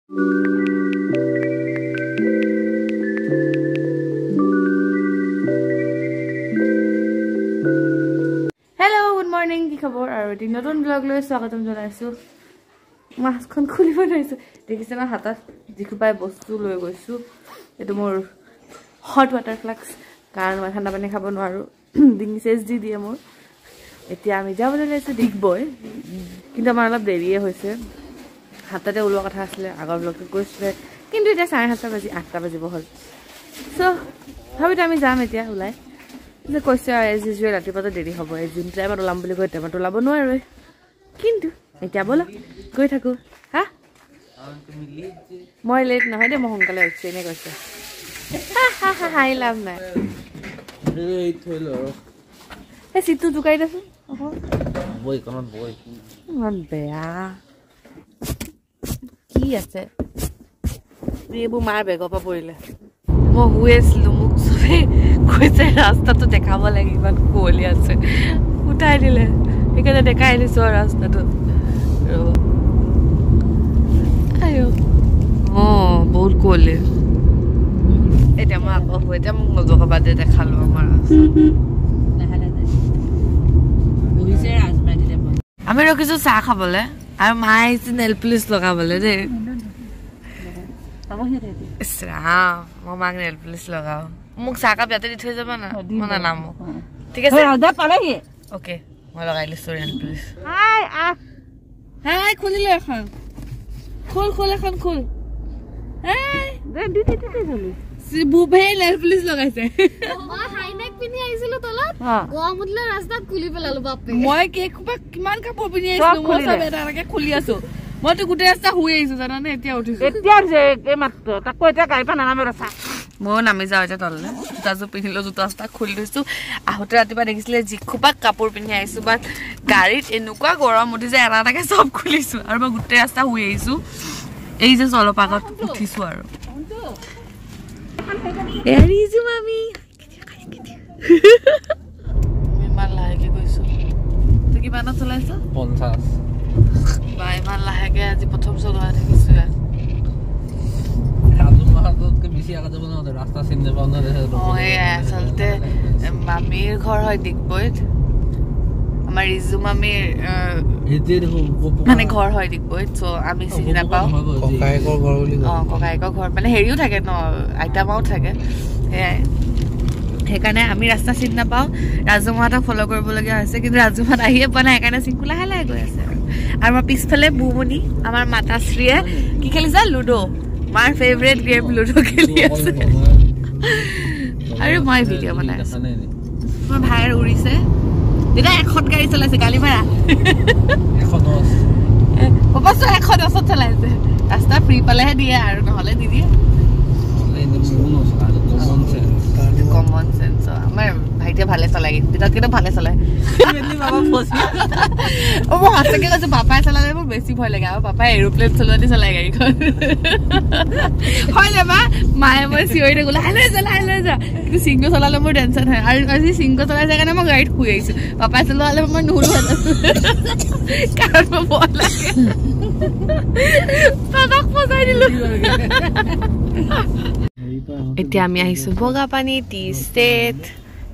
Hello, good morning. কি খবৰ আৰু এটি নতুন ব্লগ লৈ স্বাগতম জনাইছো। মাছখন খুলিব লৈছো। দেখিছে না হাতত যিখুপাই বস্তু লৈ গৈছো। এটো মোৰ হট ওয়াটাৰ ফ্লাক্স কাৰণ মই ঠাণ্ডা পানী খাব নোৱাৰো। ডিঙি চেজ দি দিয়ে মোৰ। এতিয়া আমি যাবলৈ লৈছো ডিগবৈ। কিন্তু আমাৰ অলপ দেৰিয়ে হৈছে। হাততে ওলোৱা কথা আছিল আগৰ ব্লগটো কৈছিলে। কিন্তু এটা 7:30 বাজি 8টা বাজিব হ'ল। সো ভাবিতো আমি যাম এতিয়া ওলাই। যে কৈছে এজ ইউজুৱেল ৰাতিপুৱা দেৰি হ'ব। এই যোন টাইমত ওলাম বুলি কৈ টাইমত ওলাব নোৱাৰো। কিন্তু এতিয়া ব'ল গৈ থাকো। হা মই লেট নহয় দে মই সোনকালে উঠিছে এনে কৈছে। হাই লাভ নাই এই থৈল এই সিটু জুকাই দেছো বই কোনত বই মন বেয়া কি আছে এইবোৰ মাৰ বেগৰ পৰা পৰিলে মই শুই আছিলো মোক চবে কৈছে ৰাস্তাটো দেখাব লাগে ইমান কুঁৱলী আছে উঠাই দিলে সেইকাৰণে দেখাই দিছো ৰাস্তাটো আয়ো বহুত কুঁৱলী এতিয়া মই আকৌ এতিয়া মোক নজকা বাদে দেখালো আমাৰ আমি ৰখিছো চাহ খাবলে আৰু মায়ে আহিছে নেল পলিচ লগাবলে দেই মই মাক নেল পলিচ লগাও মোক চাহ কাপ ইয়াতে দি থৈ যাবা না মই নানামো ঠিক আছে অ'কে মই লগাই লৈছো নেল পলিচ হাই খুলিলে এখন খোল এখন খোল বুবে নেল পলিচ লগাইছে মই হাইনেক পিনি আইছিলো তলত গোৱামুদলা ৰাস্তাত খুলি পেলালো বাপে মই কেকবা কিমান কাপোৰ পিনি আইছিলো মই সব এটাকে খুলি আছো মই তো গুটে ৰাস্তা শুই আইছো জানানে এতিয়া উঠিছো এতিয়া যে এই মাত্ৰ তাকো এতিয়া গাড়ী পা নানামে ৰছা মই নামি যাও এতিয়া তললে জোতাজো পিনিলো জোতা ৰাস্তা খুলি দিছো আহোতে ৰাতিপুৱা দেখিছিলে জিখুপা কাপোৰ পিনি আইছো বাট গাড়ীত এনেকুৱা গৰম উঠি যে এটাকে সব খুলিছো আৰু মই গুটে ৰাস্তা শুই আইছো এই যে অলপ আগত উঠিছো আৰু এৰিজু মামি ইমান লাহেকে গৈছো তুই কিমানত চলাইছ 50 বাই ইমান লাহেকে আজি প্ৰথম চলোৱা দেখিছো ৰাস্তা চিনি নাপাওঁ আচলতে মামীৰ ঘৰ হয় ডিগবৈত আমাৰ ৰিজু মামীৰ মানে ঘৰ হয় ডিগবৈত চ' আমি চিনি নাপাওঁ ককায়েকৰ ঘৰ মানে হেৰিও থাকে ন আইতা মাও থাকে সেয়াই সেইকাৰণে আমি ৰাস্তা চিনি নাপাওঁ ৰাজুমাহঁতক ফ'ল' কৰিবলগীয়া হৈছে কিন্তু ৰাজুমাহঁত আহিয়ে পোৱা নাই সেইকাৰণে চিংকু লাহে লাহে গৈ আছে আৰু আমাৰ পিছফালে বুমণি আমাৰ মাতাশ্ৰীয়ে কি খেলিছা লুডো মাৰ ফেভৰেট গেম লুডো খেলি আছে আৰু মই ভিডিঅ' বনাই আছো মোৰ ভাইৰ উৰিছে দেউতা এখন গাড়ী চলাইছে গালি মাৰা পাপাচোন এখন ওচৰত চলাইছে ৰাস্তা ফ্ৰী পালেহে দিয়ে আৰু নহ'লে নিদিয়ে কমন চেন্স আমাৰ ভাইটিয়ে ভালে চলাই দেউতাতকেতো ভালে চলাই মই সঁচাকে কৈছো পাপাই চলালে মোৰ বেছি ভয় লাগে আৰু পাপাই এৰোপ্লেন চলোৱাতে চলাই গাড়ীখন হয় নাবা মায়ে মই চিঞৰি থাকো লাহে লৈ যা কিন্তু চিংগো চলালে মোৰ টেনশ্যন হয় আৰু আজি চিংগো চলাইছে কাৰণে মই গাড়ীত শুই আহিছো পাপাই চলোৱালে মই নুহুলো কাৰণ মই ভয় লাগে পাপাক ফচাই দিলো এতিয়া আমি আহিছো বগাপানী টি ষ্টেট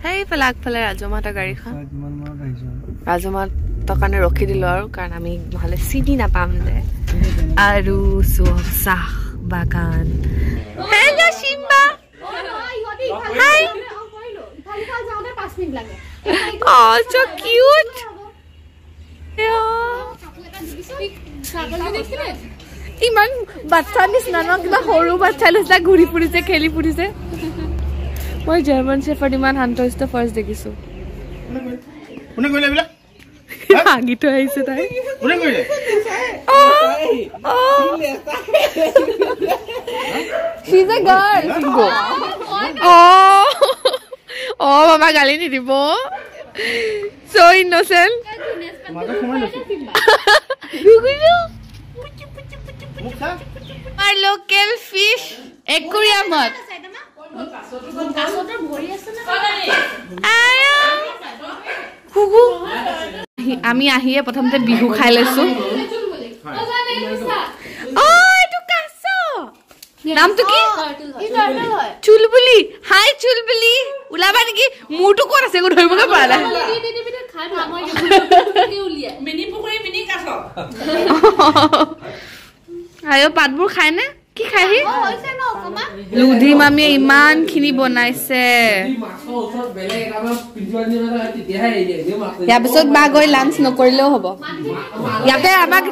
সেইফালে আগফালে ৰাজুমাহঁতৰ গাড়ীখন ৰাজুমাহঁতৰ কাৰণে ৰখি দিলো আৰু কাৰণ আমি নহ'লে চিনি নাপাম যে আৰু চাহ বাগান হেল্ল' শিম্বা হাই oh so cute ইমান বাচ্চা নিচিনা ন কিবা সৰু বাচ্চা নিচিনা ঘূৰি ফুৰিছে খেলি ফুৰিছে মই জাৰ্মান শেফাৰ্ড ইমান শান্তশিষ্ট ফাৰ্ষ্ট দেখিছো কোনে কইলে বিলা আগি তো আহিছে তাই কোনে কইলে she's a girl singo oh mama গালি নি দিব so innocent তোমাকে সময় লৈছো গুগুলো our local fish aquarium কাছতৰ ভৰি আছে না আয়া গুগু আমি আহিয়ে প্ৰথমতে বিহু খাই লৈছো অ এটো কাছ নামটো কি চুলবুলি হাই চুলবুলি ওলাবা নেকি মোৰটো ক'ত আছে একো ধৰিবগে পৰা নাই মিনি পুখুৰী মিনি কাছ আয়ো পাতবোৰ খায় নে কি খায় সি লুধি মামীয়ে ইমানখিনি বনাইছে ইয়াৰ পিছত বা গৈ লাঞ্চ নকৰিলেও হ'ব ইয়াতে আমাক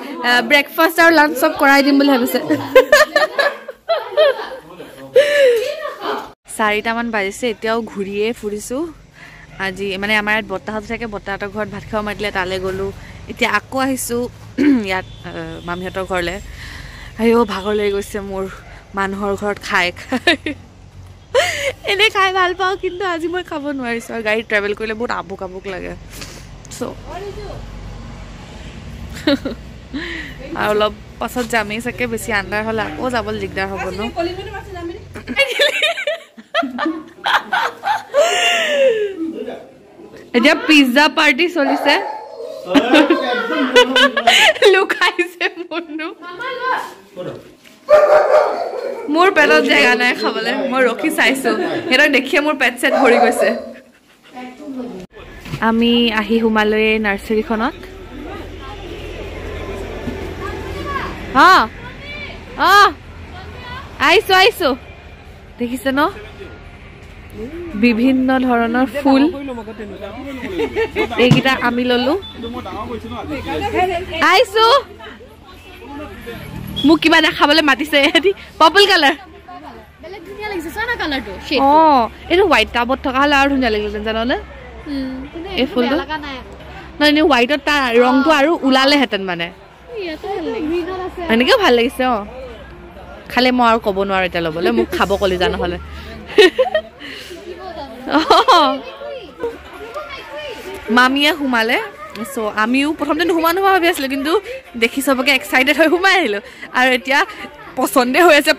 ব্ৰেকফাষ্ট আৰু লাঞ্চ চব কৰাই দিম বুলি ভাবিছে 4টামান বাজিছে এতিয়াও ঘূৰিয়ে ফুৰিছোঁ আজি মানে আমাৰ ইয়াত বৰ্তাহঁত থাকে বৰ্তাহঁতৰ ঘৰত ভাত খাব মাতিলে তালৈ গ'লোঁ এতিয়া আকৌ আহিছোঁ ইয়াত মামীহঁতৰ ঘৰলৈ আয়ো ভাগৰ লাগি গৈছে মোৰ মানুহৰ ঘৰত খাই এনেই খাই ভাল পাওঁ কিন্তু আজি মই খাব নোৱাৰিছোঁ আৰু গাড়ীত ট্ৰেভেল কৰিলে বহুত আভোক আভোক লাগে চ' আৰু অলপ পাছত যামেই চাগে বেছি আন্ধাৰ হ'লে আকৌ যাবলৈ দিগদাৰ হ'ব ন এতিয়া পিজ্জা পাৰ্টি চলিছে লুকাইছে মোৰ পেটত জেগা নাই খাবলৈ মই ৰখি চাইছো সিহঁতক দেখিয়ে মোৰ পেট চেট ভৰি গৈছে আমি আহি সোমালো এই নাৰ্চাৰীখনত আহিছো দেখিছে ন বিভিন্ন ধৰণৰ ফুল এইকেইটা আমি ললো আহিছো মোক কিবা দেখাবলৈ মাতিছে এহেঁতি পাৰ্পল কালাৰ এইটো হোৱাইট টাবত থকা হ'লে আৰু ধুনীয়া লাগিলহেঁতেন জাননে এই ফুলটো নহয় এনেই হোৱাইটত তাৰ ৰংটো আৰু ওলালেহেঁতেন মানে এনেকেও ভাল লাগিছে খালি মই আৰু ক'ব নোৱাৰো এতিয়া ল'বলৈ মোক খাব কলিজা নহ'লে মামীয়ে সোমালে চ' আমিও প্ৰথমতে নোসোমোৱা ভাবি আছিলোঁ কিন্তু দেখি চবকে এক্সাইটেড হৈ সোমাই আহিলোঁ আৰু এতিয়া পচন্দে হৈ আছে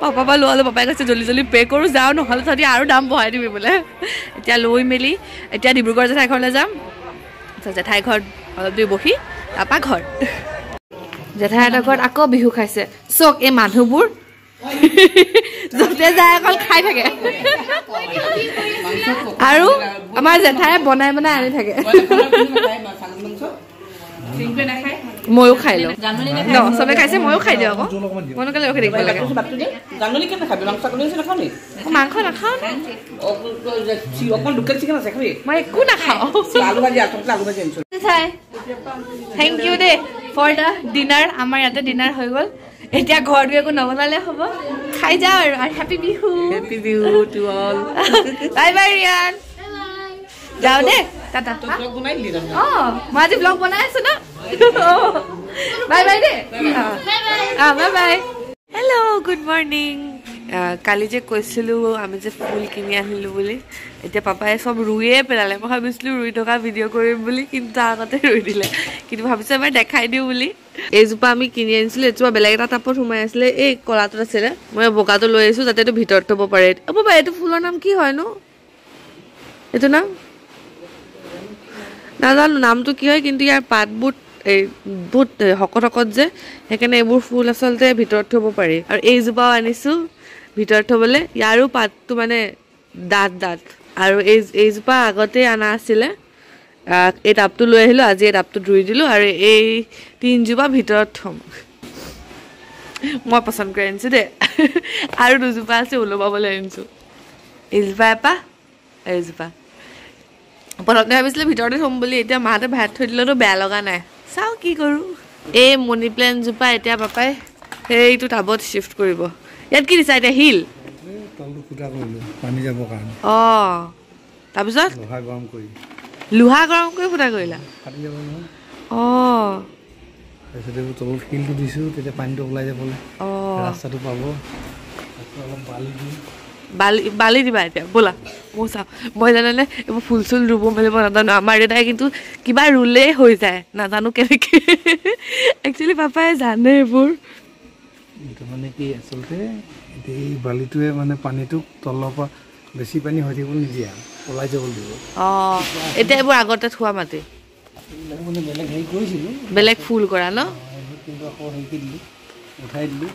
পাপা পৰা লোৱালোঁ পাপাই কৈছে জল্দি জল্দি পে' কৰোঁ যাওঁ নহ'লে তহঁতি আৰু দাম বঢ়াই দিবি বোলে এতিয়া লৈ মেলি এতিয়া ডিব্ৰুগড় জেঠাই ঘৰলৈ যাম জেঠাই ঘৰত অলপ দেৰি বহি তাৰপৰা ঘৰ জেঠাইহঁতৰ ঘৰত আকৌ বিহু খাইছে চক এই মানুহবোৰ য'তে যায় অকল খাই থাকে আৰু আমাৰ জেঠাই বনাই বনাই আনি থাকে ময়ো খাই লওঁ চবে খাইছে ময়ো খাই দিওঁ আকৌ মনকালে ৰখি থাকিব লাগে মাংস নাখাওঁ মই একো নাখাওঁ থেংক ইউ দেই ফৰ দ্য ডিনাৰ আমাৰ ইয়াতে ডিনাৰ হৈ গ'ল এতিয়া ঘৰত গৈ একো নবনালে হ'ব খাই যাওঁ আৰু happy Bihu to all bye bye Riyan যাওঁ দে টাটা মই আজি ব্লগ বনাই আছো ন বাই বাই দে bye bye hello' good morning কালি যে কৈছিলোঁ আমি যে ফুল কিনি আনিলোঁ বুলি এতিয়া পাপাই চব ৰুয়ে পেলালে মই ভাবিছিলোঁ ৰুই থকা ভিডিঅ' কৰিম বুলি কিন্তু তাৰ আগতে ৰুই দিলে কিন্তু ভাবিছোঁ এবাৰ দেখাই দিওঁ বুলি এইজোপা আমি কিনি আনিছিলোঁ এইজোপা বেলেগ এটা টাবত সোমাই আছিলে এই কলাটোত আছিলে মই বগাটো লৈ আহিছোঁ যাতে এইটো ভিতৰত থ'ব পাৰে পাপা এইটো ফুলৰ নাম কি হয় নো এইটো নাম নাজানো নামটো কি হয় কিন্তু ইয়াৰ পাতবোৰ এই বহুত শকত শকত যে সেইকাৰণে এইবোৰ ফুল আচলতে ভিতৰত থ'ব পাৰি আৰু এইজোপাও আনিছোঁ ভিতৰত থ'বলৈ ইয়াৰো পাতটো মানে ডাঠ আৰু এইজোপা আগতে অনা আছিলে এই টাবটো লৈ আহিলোঁ আজি এই টাবটোত ৰুই দিলোঁ আৰু এই 3জোপা ভিতৰত থ'ম মই পচন্দ কৰি আনিছোঁ দেই আৰু 2জোপা আছে ওলমাবলৈ আনিছোঁ এইজোপা এপাহ এইজোপা প্ৰথমতে ভাবিছিলোঁ ভিতৰতে থ'ম বুলি এতিয়া মাহঁতে ভাত থৈ দিলেতো বেয়া লগা নাই চাওঁ কি কৰোঁ এই মনি প্লেণ্টজোপা এতিয়া পাপাই সেইটো টাবত শ্বিফ্ট কৰিব ইয়াত কি দিছা এতিয়া শিল অঁ তাৰপিছত লোহা গৰম কৰি ফুটা কৰিলা অঁ তলত শিলটো দিছোঁ তেতিয়া পানীটো ওলাই যাবলৈ ৰাস্তাটো পাব বালি দিবা এতিয়া ব'লা মই চাওঁ মই জানানে এইবোৰ ফুল চুল ৰুব মেলিব নাজানো আমাৰ দেউতাই কিন্তু কিবা ৰুলেই হৈ যায় নাজানো কেনেকৈ একচুৱেলি পাপাই জানে এইবোৰ মানে কি আচলতে এই বালিটোৱে মানে পানীটোক তলৰ পৰা বেছি পানী হৈ থাকিব নিদিয়ে ওলাই যাবলৈ দিব অঁ এতিয়া এইবোৰ আগতে থোৱা মাটি মানে বেলেগ হেৰি কৰিছিলোঁ বেলেগ ফুল কৰা ন কিন্তু আকৌ হেৰি দিলোঁ উঠাই দিলোঁ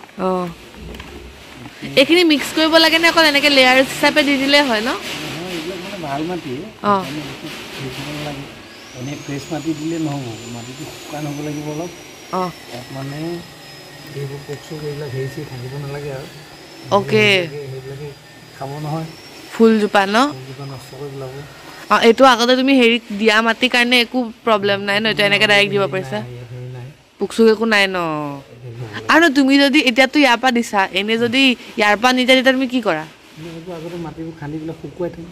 এইখিনি মিক্স কৰিব লাগে নে অকল এনেকৈ লেয়াৰ হিচাপে দি দিলে হয় ন এইবিলাক মানে ভাল মাটি নালাগে এনেই ফ্ৰেছ মাটি দিলে নহ'ব মাটিটো শুকান হ'ব লাগিব অলপ তাত মানে এইবোৰ পোক চোক এইবিলাক হেৰি চেৰি থাকিব নালাগে আৰু অ'কে সেইবিলাকে খাব নহয় ফুলজোপা ন ফুলজোপা নষ্ট কৰি পেলাব এইটো আগতে তুমি হেৰি দিয়া মাটিৰ কাৰণে একো প্ৰব্লেম নাই ন এতিয়া এনেকৈ ডাইৰেক্ট দিব পাৰিছা পোক চোক একো নাই ন আৰু তুমি যদি এতিয়াতো ইয়াৰ পৰা দিছা এনে যদি ইয়াৰ পৰা নিদিয়া তেতিয়া তুমি কি কৰা আগতে মাটিবোৰ খান্দি পেলাই শুকুৱাই থ'ম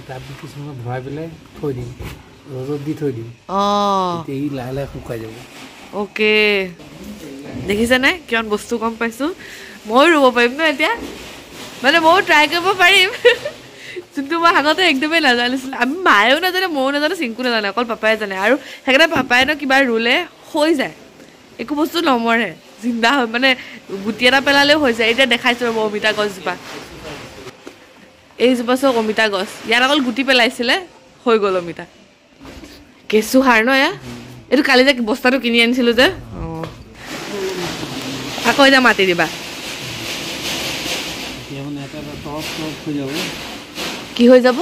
তাত কিছুমানত ভৰাই পেলাই থৈ দিম ৰ'দত দি থৈ দিম তেতিয়া ই লাহে লাহে শুকাই যাব অ'কে দেখিছা নাই কিমান বস্তু গম পাইছোঁ ময়ো ৰুব পাৰিম ন এতিয়া মানে ময়ো ট্ৰাই কৰিব পাৰিম যোনটো মই আগতে একদমেই নাজানিছিলোঁ আমি মায়েও নাজানে ময়ো নাজানো চিংকু নাজানে অকল পাপাই জানে আৰু সেইকাৰণে পাপাই ন কিবা ৰুলে হৈ যায় একো বস্তু নমৰে জিন্দা হয় মানে গুটি এটা পেলালেও হৈ যায় এতিয়া দেখাইছোঁ ৰ'ব অমিতা গছজোপা এইজোপা চব অমিতা গছ ইয়াত অকল গুটি পেলাইছিলে হৈ গ'ল অমিতা কেঁচু সাৰ ন এয়া এইটো কালি যে বস্তাটো কিনি আনিছিলোঁ যে আকৌ এতিয়া মাতি দিবা কি হৈ যাব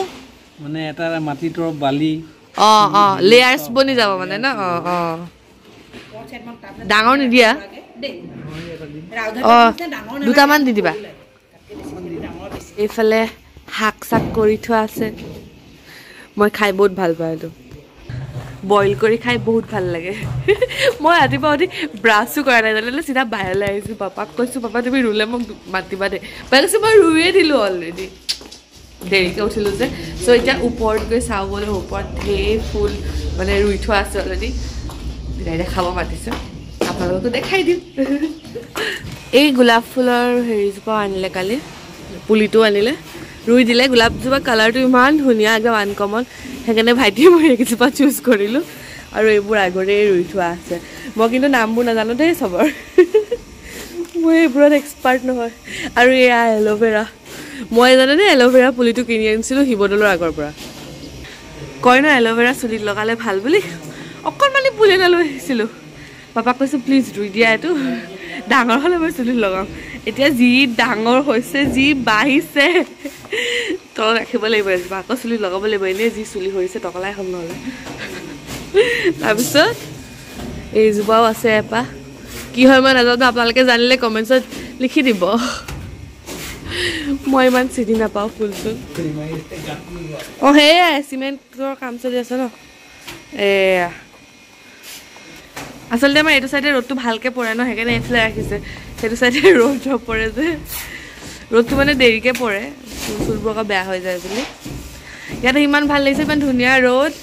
মানে এটা মাটিৰ তৰপ বালি লেয়াৰ্ছ বনি যাব মানে ন ডাঙৰ নিদিয়া দুটামান দি দিবা এইফালে শাক চাক কৰি থোৱা আছে মই খাই বহুত ভাল পাওঁ এইটো বইল কৰি খাই বহুত ভাল লাগে মই ৰাতিপুৱা উঠি ব্ৰাছো কৰা নাই জানিলে চিধা বাহিৰলৈ আহিছোঁ পাপাক কৈছোঁ পাপা তুমি ৰুলে মোক মাতিবা দে পাই কৈছোঁ মই ৰুয়ে দিলোঁ অলৰেডি দেৰিকৈ উঠিলোঁ যে চ' এতিয়া ওপৰত গৈ চাবলৈ ওপৰত ঢেৰ ফুল মানে ৰুই থোৱা আছে অলৰেডি এতিয়া খাব মাতিছোঁ আপোনালোকো দেখাই দিম এই গোলাপ ফুলৰ হেৰিজোপা আনিলে কালি পুলিটো আনিলে ৰুই দিলে গোলাপজোপা কালাৰটো ইমান ধুনীয়া একদম আনকমন সেইকাৰণে ভাইটিয়ে মই এইকেইজোপা চুজ কৰিলোঁ আৰু এইবোৰ আগৰেই ৰুই থোৱা আছে মই কিন্তু নামবোৰ নাজানো দেই চবৰ মই এইবোৰত এক্সপাৰ্ট নহয় আৰু এয়া এল'ভেৰা মই জানোনে এল'ভেৰা পুলিটো কিনি আনিছিলোঁ শিৱদৌলৰ আগৰ পৰা কয় ন এল'ভেৰা চুলিত লগালে ভাল বুলি অকণমানি পুলি এটা লৈ আহিছিলোঁ পাপাক কৈছোঁ প্লিজ ৰুই দিয়া এইটো ডাঙৰ হ'লে মই চুলিত লগাম এতিয়া যি ডাঙৰ হৈছে যি বাঢ়িছে তলত ৰাখিব লাগিব এজোপা আকৌ চুলিত লগাব লাগিব এনেই যি চুলি হৈছে টকলাই হ'ল নহ'লে তাৰপিছত এইজোপাও আছে এপাহ কি হয় মই নাজানো আপোনালোকে জানিলে কমেণ্টছত লিখি দিব মই ইমান চিনি নাপাওঁ ফুলটো সেয়াই চিমেণ্টৰ কাম চলি আছে ন এয়া আচলতে আমাৰ এইটো চাইডে ৰ'দটো ভালকৈ পৰে ন সেইকাৰণে এইফালে ৰাখিছে সেইটো চাইডে ৰ'দ নপৰে যে ৰ'দটো মানে দেৰিকৈ পৰে ফুলবোৰ আকৌ বেয়া হৈ যায় বুলি ইয়াতে ইমান ভাল লাগিছে ইমান ধুনীয়া ৰ'দ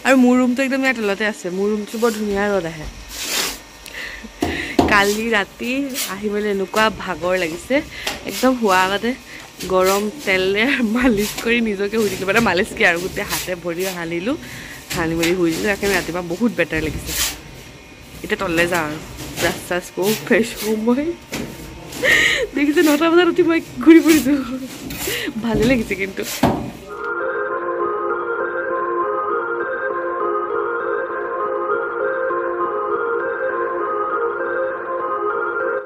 আৰু মোৰ ৰুমটো একদম ইয়াৰ তলতে আছে মোৰ ৰুমটো বৰ ধুনীয়া ৰ'দ আহে কালি ৰাতি আহি মেলি এনেকুৱা ভাগৰ লাগিছে একদম শোৱাৰ আগতে গৰম তেলেৰে মালিচ কৰি নিজকে শুই দিলোঁ মানে মালিচ কি আৰু গোটেই হাতে ভৰি সানিলোঁ সানি মেলি শুই দিলোঁ সেইকাৰণে ৰাতিপুৱা বহুত বেটাৰ লাগিছে এতিয়া তললৈ যাওঁ আৰু ব্ৰাছ চাছ কৰোঁ ফ্ৰেছ হওঁ মই দেখিছে 9টা বজাত উঠি মই ঘূৰি ফুৰিছোঁ ভালেই লাগিছে কিন্তু